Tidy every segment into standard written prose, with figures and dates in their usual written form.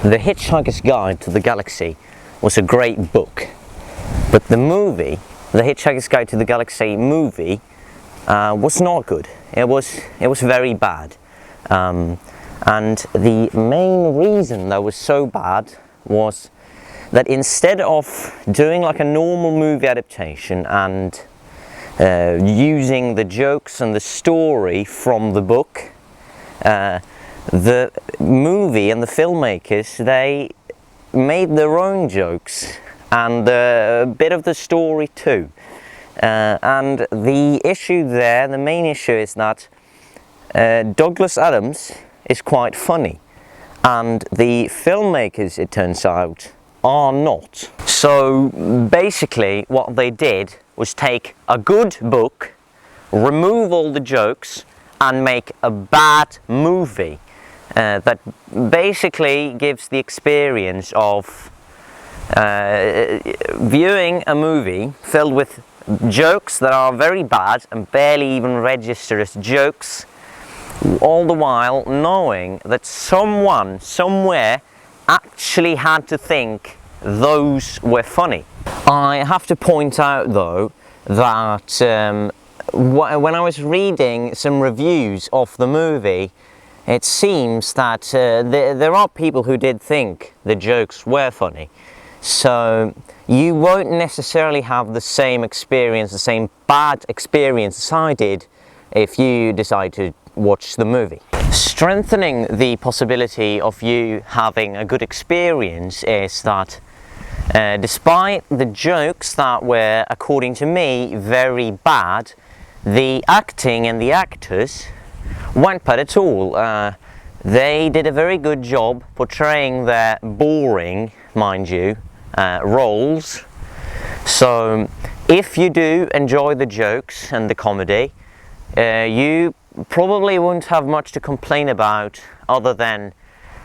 The Hitchhiker's Guide to the Galaxy was a great book, but the movie, The Hitchhiker's Guide to the Galaxy movie, was not good. It was very bad, and the main reason that was so bad was that instead of doing like a normal movie adaptation and using the jokes and the story from the book, the movie and the filmmakers, they made their own jokes and a bit of the story too. And the issue there, the main issue is that Douglas Adams is quite funny and the filmmakers, it turns out, are not. So basically what they did was take a good book, remove all the jokes and make a bad movie that basically gives the experience of viewing a movie filled with jokes that are very bad and barely even register as jokes, all the while knowing that someone somewhere actually had to think those were funny. I have to point out though that when I was reading some reviews of the movie, it seems that there are people who did think the jokes were funny. So you won't necessarily have the same experience, the same bad experience as I did if you decide to watch the movie. Strengthening the possibility of you having a good experience is that despite the jokes that were, according to me, very bad, the acting and the actors weren't bad at all. They did a very good job portraying their boring, mind you, roles. So if you do enjoy the jokes and the comedy, you probably won't have much to complain about other than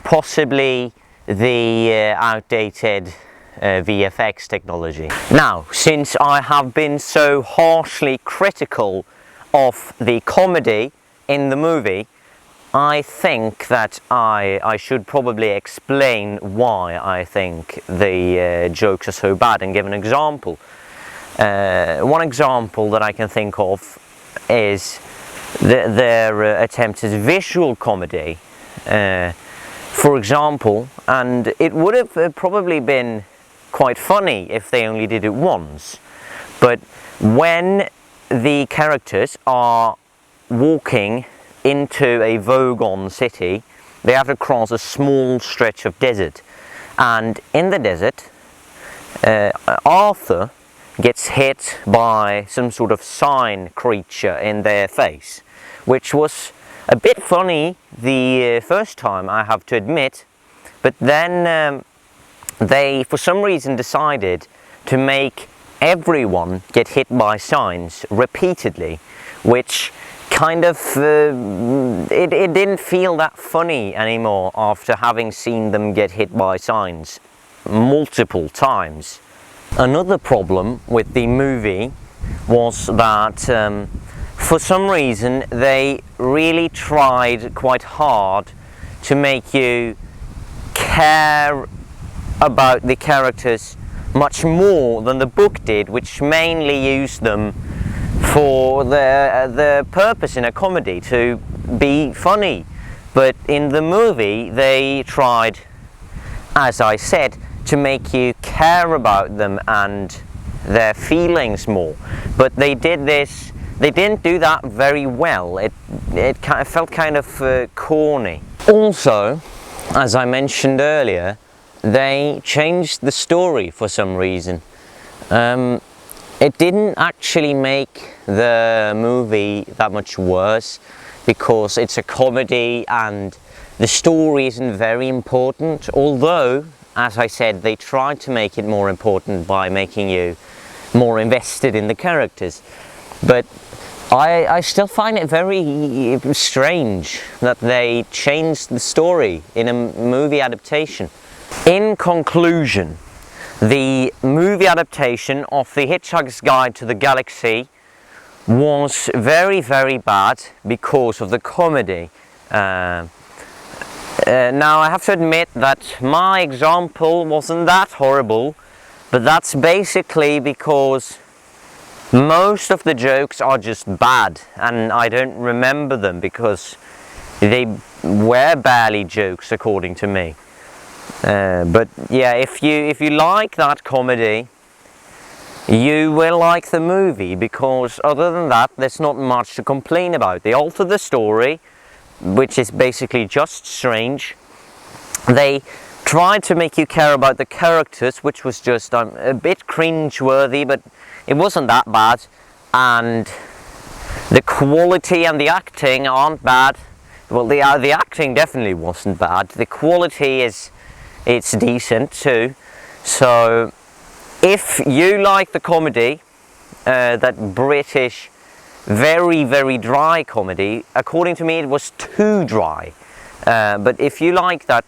possibly the outdated VFX technology. Now, since I have been so harshly critical of the comedy in the movie, I think that I should probably explain why I think the jokes are so bad and give an example. One example that I can think of is their attempt at visual comedy, for example, and it would have probably been quite funny if they only did it once, but when the characters are walking into a Vogon city, they have to cross a small stretch of desert, and in the desert Arthur gets hit by some sort of sign creature in their face, which was a bit funny the first time, I have to admit, but then they for some reason decided to make everyone get hit by signs repeatedly, which kind of it didn't feel that funny anymore after having seen them get hit by signs multiple times. Another problem with the movie was that for some reason they really tried quite hard to make you care about the characters much more than the book did, which mainly used them for the purpose in a comedy to be funny. But in the movie they tried, as I said, to make you care about them and their feelings more. But they didn't do that very well. It felt kind of corny. Also, as I mentioned earlier, they changed the story for some reason. It didn't actually make the movie that much worse because it's a comedy and the story isn't very important, although, as I said, they tried to make it more important by making you more invested in the characters. But I still find it very strange that they changed the story in a movie adaptation. In conclusion, the movie adaptation of The Hitchhiker's Guide to the Galaxy was very, very bad because of the comedy. Now I have to admit that my example wasn't that horrible, but that's basically because most of the jokes are just bad and I don't remember them because they were barely jokes according to me. But yeah, if you like that comedy, you will like the movie, because other than that there's not much to complain about. They alter the story, which is basically just strange. They tried to make you care about the characters, which was just a bit cringe-worthy, but it wasn't that bad. And the quality and the acting aren't bad. Well, the acting definitely wasn't bad. The quality it's decent too. So if you like the comedy, that British very, very dry comedy, according to me it was too dry. But if you like that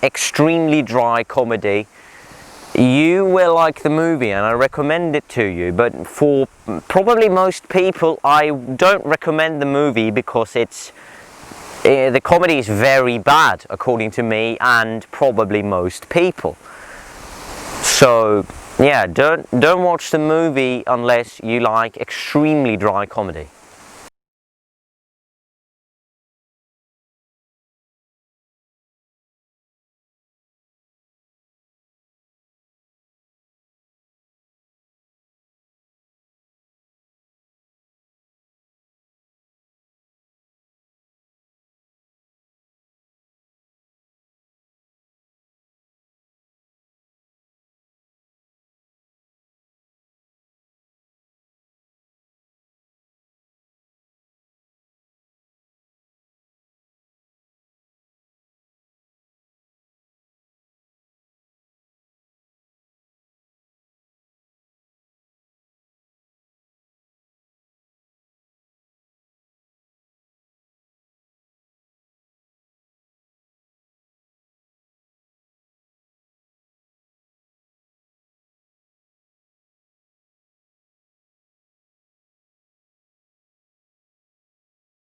extremely dry comedy, you will like the movie and I recommend it to you. But for probably most people, I don't recommend the movie because the comedy is very bad according to me and probably most people. So yeah, don't watch the movie unless you like extremely dry comedy.